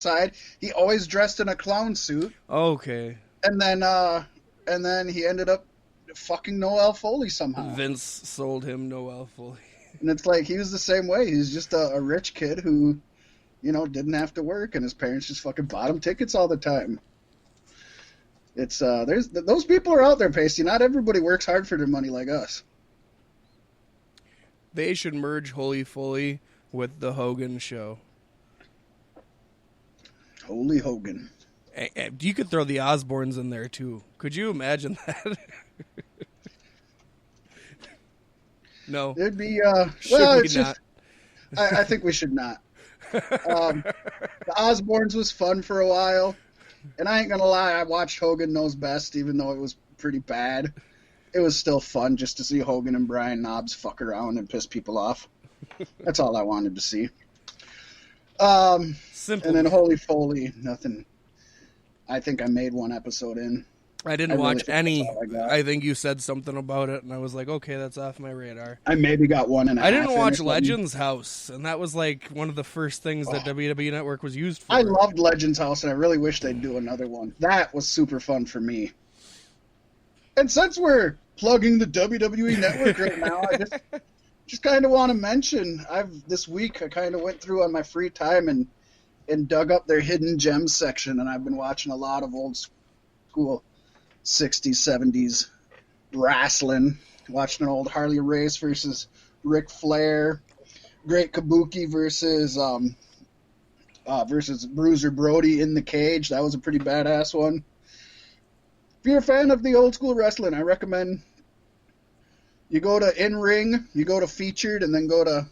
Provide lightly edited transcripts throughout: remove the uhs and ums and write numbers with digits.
side. He always dressed in a clown suit. Okay. And then he ended up fucking Noel Foley somehow. Vince sold him Noel Foley. And it's like he was the same way. He's just a rich kid who, you know, didn't have to work, and his parents just fucking bought him tickets all the time. It's those people are out there, Pasty. Not everybody works hard for their money like us. They should merge Holy Foley with the Hogan show. Holy Hogan. You could throw the Osbournes in there too. Could you imagine that? No. It'd be not? I think we should not. The Osbournes was fun for a while, and I ain't gonna lie, I watched Hogan Knows Best, even though it was pretty bad. It was still fun just to see Hogan and Brian Knobbs fuck around and piss people off. That's all I wanted to see. Simple. And then Holy Foley, nothing. I think I made one episode in. I didn't watch any. I think you said something about it, and I was like, okay, that's off my radar. I maybe got one and a half. I didn't watch Legends House, and that was like one of the first things that WWE Network was used for. I loved Legends House, and I really wish they'd do another one. That was super fun for me. And since we're plugging the WWE Network right now, I just kind of want to mention, this week I kind of went through on my free time and dug up their hidden gems section, and I've been watching a lot of old school 60s, 70s wrestling. Watching an old Harley Race versus Ric Flair, Great Kabuki versus Bruiser Brody in the cage. That was a pretty badass one. If you're a fan of the old school wrestling, I recommend you go to In Ring, you go to Featured, and then go to...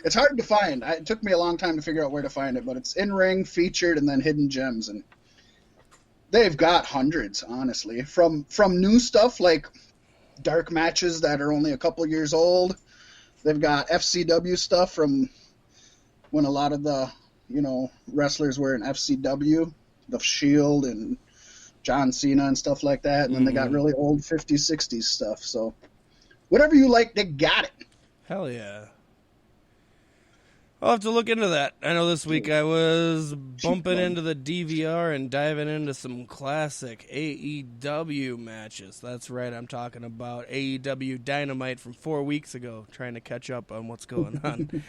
It's hard to find. It took me a long time to figure out where to find it, but it's In Ring, Featured, and then Hidden Gems, and they've got hundreds, honestly. From new stuff like dark matches that are only a couple years old. They've got FCW stuff from when a lot of the, wrestlers were in FCW, the Shield and John Cena and stuff like that. And then they got really old 50s, 60s stuff. So whatever you like, they got it. Hell yeah. I'll have to look into that. I know this week I was bumping into the DVR and diving into some classic AEW matches. That's right, I'm talking about AEW Dynamite from 4 weeks ago, trying to catch up on what's going on.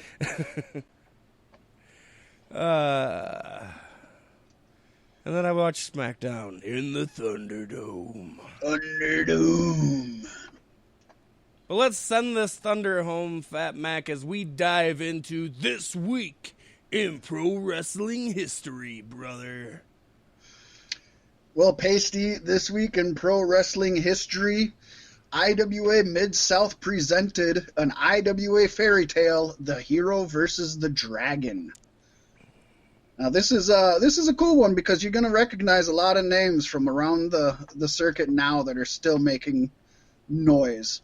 And then I watched Smackdown in the Thunderdome. Thunderdome. But let's send this thunder home, Fat Mac, as we dive into This Week in Pro Wrestling History, brother. Well, Pasty, this week in Pro Wrestling History, IWA Mid-South presented an IWA fairy tale, The Hero versus the Dragon. Now, this is a cool one because you're going to recognize a lot of names from around the circuit now that are still making noise.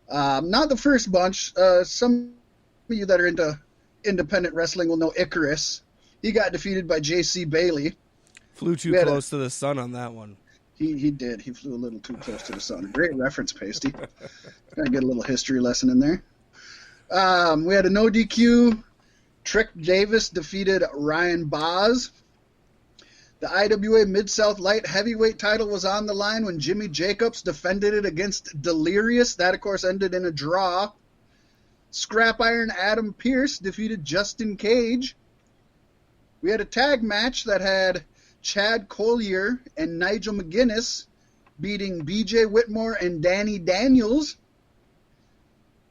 Not the first bunch. Some of you that are into independent wrestling will know Icarus. He got defeated by J.C. Bailey. Flew too close to the sun on that one. He did. He flew a little too close to the sun. Great reference, Pasty. Gotta get a little history lesson in there. We had a no DQ. Trick Davis defeated Ryan Boz. The IWA Mid-South Light Heavyweight title was on the line when Jimmy Jacobs defended it against Delirious. That, of course, ended in a draw. Scrap Iron Adam Pearce defeated Justin Cage. We had a tag match that had Chad Collier and Nigel McGuinness beating BJ Whitmore and Danny Daniels.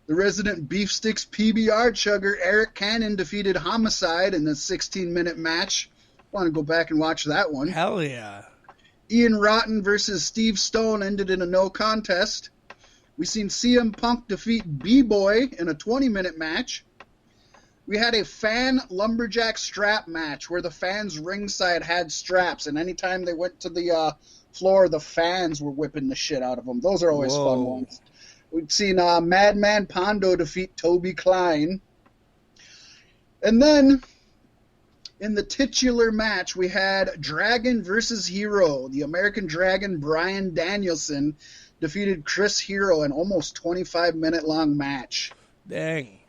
The resident Beefsticks PBR chugger Eric Cannon defeated Homicide in a 16-minute match. Want to go back and watch that one. Hell yeah. Ian Rotten versus Steve Stone ended in a no contest. We seen CM Punk defeat B-Boy in a 20-minute match. We had a fan lumberjack strap match where the fans ringside had straps, and anytime they went to the floor, the fans were whipping the shit out of them. Those are always fun ones. We've seen Madman Pondo defeat Toby Klein. And then in the titular match, we had Dragon versus Hero. The American Dragon, Bryan Danielson, defeated Chris Hero in almost 25-minute long match. Dang.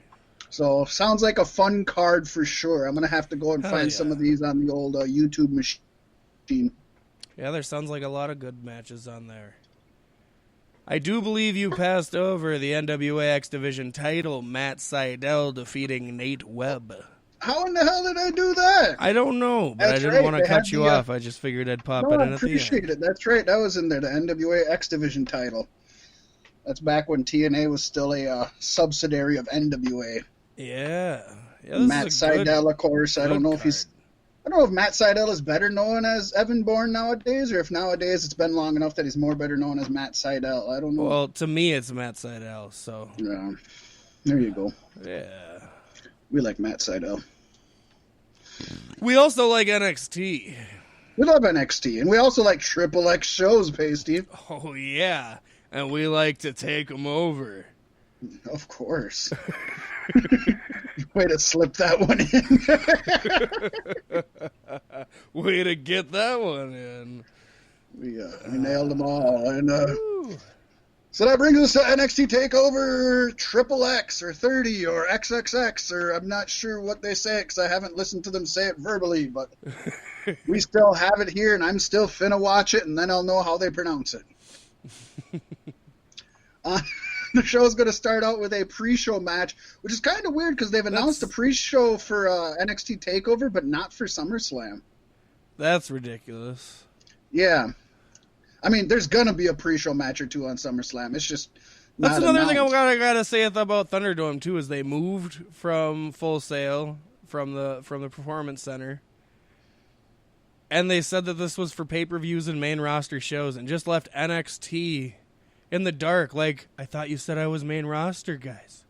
So sounds like a fun card for sure. I'm gonna have to go and find some of these on the old YouTube machine. Yeah, there sounds like a lot of good matches on there. I do believe you passed over the NWA X Division title, Matt Sydal defeating Nate Webb. How in the hell did I do that? I don't know, but I didn't want to cut you off. I just figured I'd pop it in at the end. I appreciate it. That's right. That was in there, the NWA X Division title. That's back when TNA was still a subsidiary of NWA. Yeah. Matt Sydal, of course. I don't know if Matt Sydal is better known as Evan Bourne nowadays, or if nowadays it's been long enough that he's more better known as Matt Sydal. I don't know. Well, to me, it's Matt Sydal, so. Yeah. There you go. Yeah. We like Matt Sydal. We also like NXT. We love NXT, and we also like XXX shows, Pasty. Oh, yeah. And we like to take them over. Of course. Way to slip that one in. Way to get that one in. We nailed them all. And so that brings us to NXT Takeover XXX or 30 or XXX, or I'm not sure what they say because I haven't listened to them say it verbally, but we still have it here, and I'm still finna watch it, and then I'll know how they pronounce it. The show is going to start out with a pre-show match, which is kind of weird because they've announced a pre-show for NXT Takeover, but not for SummerSlam. That's ridiculous. Yeah. I mean, there's going to be a pre-show match or two on SummerSlam. It's just not That's another announced. thing I gotta say about Thunderdome, too, is they moved from Full Sail, from the Performance Center, and they said that this was for pay-per-views and main roster shows, and just left NXT in the dark. Like, I thought you said I was main roster, guys.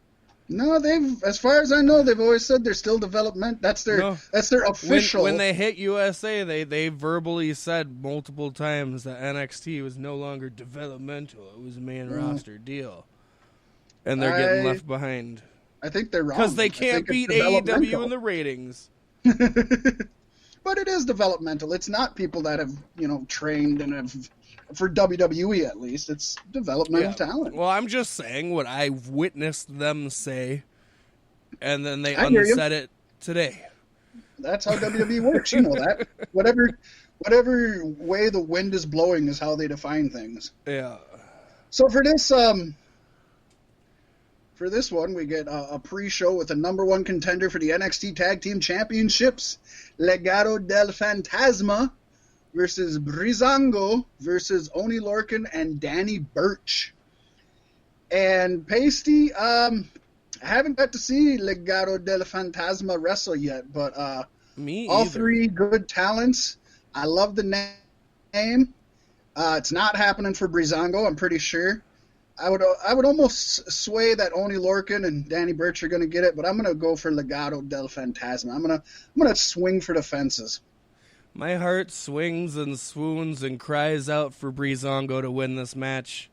No, as far as I know, they've always said they're still development. That's their official. When they hit USA, they verbally said multiple times that NXT was no longer developmental. It was a main roster deal. And they're getting left behind. I think they're wrong. Because they can't beat AEW in the ratings. But it is developmental. It's not people that have, trained and have, for WWE at least, it's developmental talent. Well, I'm just saying what I've witnessed them say, and then they unsaid it today. That's how WWE works. You know that. Whatever way the wind is blowing is how they define things. Yeah. So for this one, we get a pre-show with the number one contender for the NXT Tag Team Championships, Legado del Fantasma, versus Breezango versus Oni Lorcan and Danny Burch. And Pasty, I haven't got to see Legado del Fantasma wrestle yet, but all three good talents. I love the name. It's not happening for Breezango, I'm pretty sure. I would almost sway that Oni Lorcan and Danny Burch are going to get it, but I'm going to go for Legado del Fantasma. I'm going to swing for the fences. My heart swings and swoons and cries out for Breezango to win this match.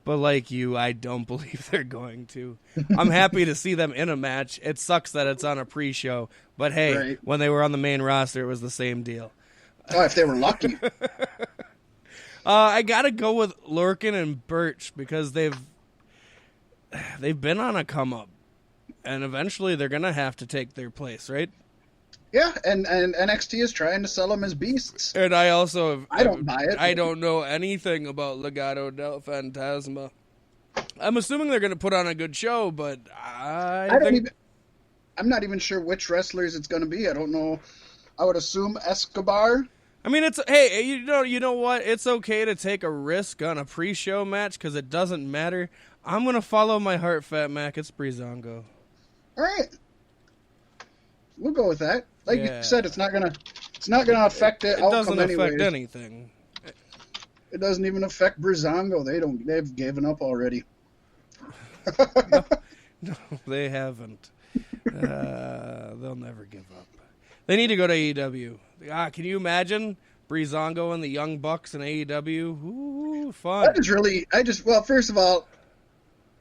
But like you, I don't believe they're going to. I'm happy to see them in a match. It sucks that it's on a pre-show. But hey, When they were on the main roster, it was the same deal. Oh, if they were lucky. I got to go with Lorcan and Burch because they've been on a come-up. And eventually they're going to have to take their place, right? Yeah, and NXT is trying to sell them as beasts. And I also... I don't buy it. I don't know anything about Legado del Fantasma. I'm assuming they're going to put on a good show, but I'm not even sure which wrestlers it's going to be. I don't know. I would assume Escobar. I mean, hey, you know what? It's okay to take a risk on a pre-show match because it doesn't matter. I'm going to follow my heart, Fat Mac. It's Breezango. All right. We'll go with that. Like you said, it's not gonna affect the outcome. It doesn't affect anything. It doesn't even affect Breezango. They've given up already. No, they haven't. They'll never give up. They need to go to AEW. Can you imagine Breezango and the Young Bucks in AEW? Ooh, fun. That is really. First of all,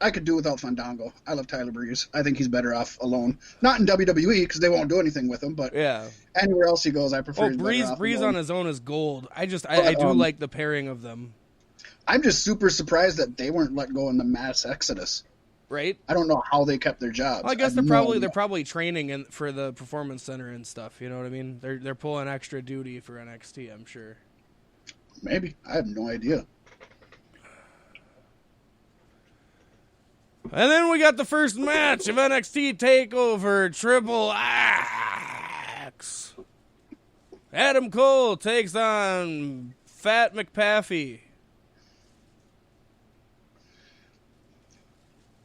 I could do without Fandango. I love Tyler Breeze. I think he's better off alone. Not in WWE because they won't do anything with him, but anywhere else he goes, I prefer. Breeze on his own is gold. I do like the pairing of them. I'm just super surprised that they weren't let go in the mass exodus. Right. I don't know how they kept their jobs. Well, I guess they're probably training for the performance center and stuff. You know what I mean? They're pulling extra duty for NXT. I'm sure. Maybe. I have no idea. And then we got the first match of NXT Takeover Triple X. Adam Cole takes on Fat McPaffey.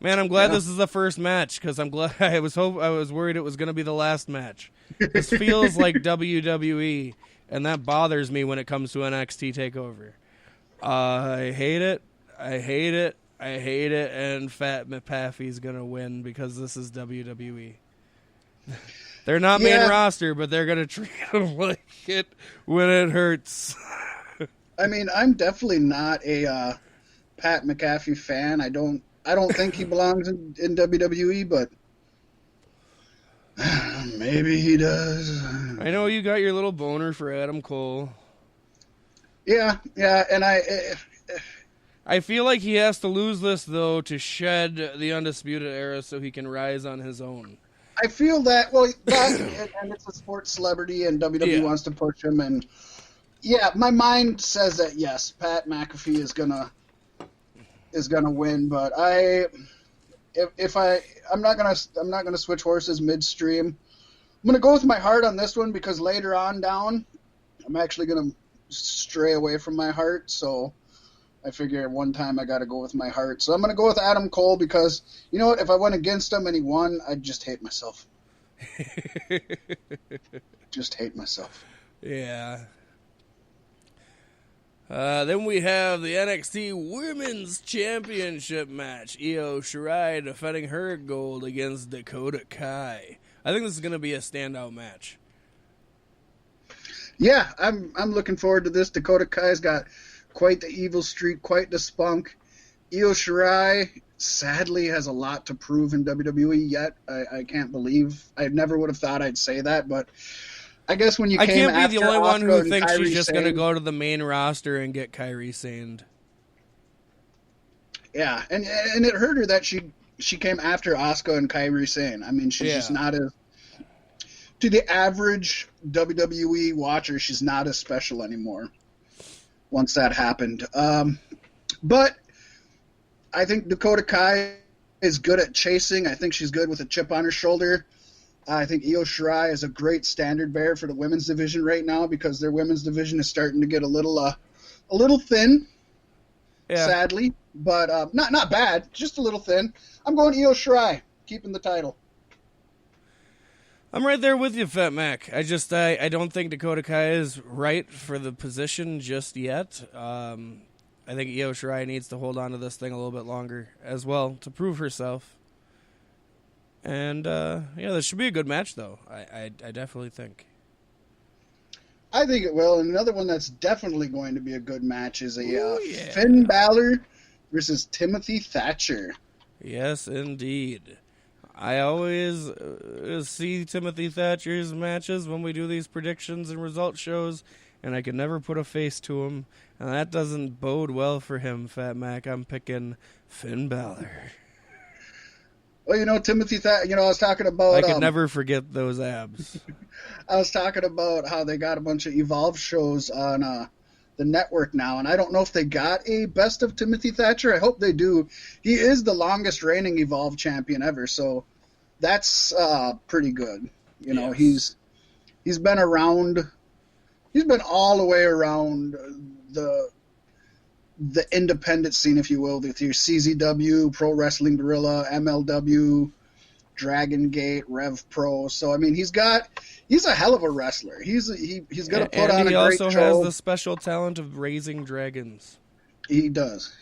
Man, I'm glad this is the first match because I'm glad I was worried it was going to be the last match. This feels like WWE, and that bothers me when it comes to NXT Takeover. I hate it. And Fat McPaffey's going to win because this is WWE. They're not main roster, but they're going to treat him like it when it hurts. I mean, I'm definitely not a Pat McAfee fan. I don't think he belongs in WWE, but maybe he does. I know you got your little boner for Adam Cole. Yeah, and I feel like he has to lose this, though, to shed the Undisputed Era so he can rise on his own. I feel that, and it's a sports celebrity, and WWE wants to push him, and my mind says that yes, Pat McAfee is gonna win, but I'm not gonna switch horses midstream. I'm gonna go with my heart on this one because later on down, I'm actually gonna stray away from my heart. So I figure one time I got to go with my heart. So I'm gonna go with Adam Cole because you know what? If I went against him and he won, I'd just hate myself. Just hate myself. Yeah. Then we have the NXT Women's Championship match. Io Shirai defending her gold against Dakota Kai. I think this is going to be a standout match. Yeah, I'm looking forward to this. Dakota Kai's got quite the evil streak, quite the spunk. Io Shirai sadly has a lot to prove in WWE yet. I can't believe. I never would have thought I'd say that, but I guess when you I came can't be the only one who thinks Kairi she's just going to Sane, go to the main roster and get Kairi Sane. Yeah, and it hurt her that she came after Asuka and Kairi Sane. I mean, she's just not as, to the average WWE watcher, she's not as special anymore once that happened. But I think Dakota Kai is good at chasing. I think she's good with a chip on her shoulder. I think Io Shirai is a great standard bearer for the women's division right now because their women's division is starting to get a little thin, sadly. But not bad, just a little thin. I'm going Io Shirai, keeping the title. I'm right there with you, Fat Mac. I don't think Dakota Kai is right for the position just yet. I think Io Shirai needs to hold on to this thing a little bit longer as well to prove herself. And, this should be a good match, though. I definitely think. I think it will. And another one that's definitely going to be a good match is Finn Balor versus Timothy Thatcher. Yes, indeed. I always see Timothy Thatcher's matches when we do these predictions and result shows, and I can never put a face to him. And that doesn't bode well for him, Fat Mac. I'm picking Finn Balor. Well, Timothy Thatcher, I was talking about... I can never forget those abs. I was talking about how they got a bunch of Evolve shows on the network now, and I don't know if they got a best of Timothy Thatcher. I hope they do. He is the longest reigning Evolve champion ever, so that's pretty good. He's been around... He's been all the way around the independent scene, if you will, with your CZW, Pro Wrestling Guerrilla, MLW, Dragon Gate, Rev Pro. So I mean, he's a hell of a wrestler. He's going to put on a great show. He also has the special talent of raising dragons. He does.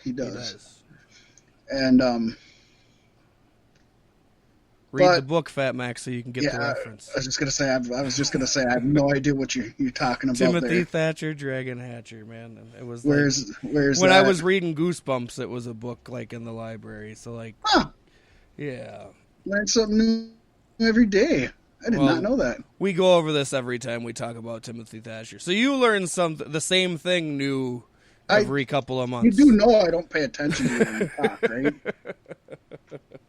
And read the book, Fat Max, so you can get the reference. I was just going to say I have no idea what you're talking about. Timothy Thatcher, Dragon Hatcher, man. It was where's when I was reading Goosebumps, it was a book like in the library. So learn something new every day. I did not know that. We go over this every time we talk about Timothy Thatcher. So you learn the same thing new every couple of months. You do know I don't pay attention to you when you talk, right?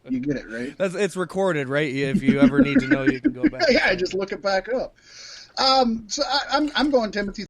You get it, right? It's recorded, right? If you ever need to know, you can go back. Yeah, just look it back up. So I'm going Timothy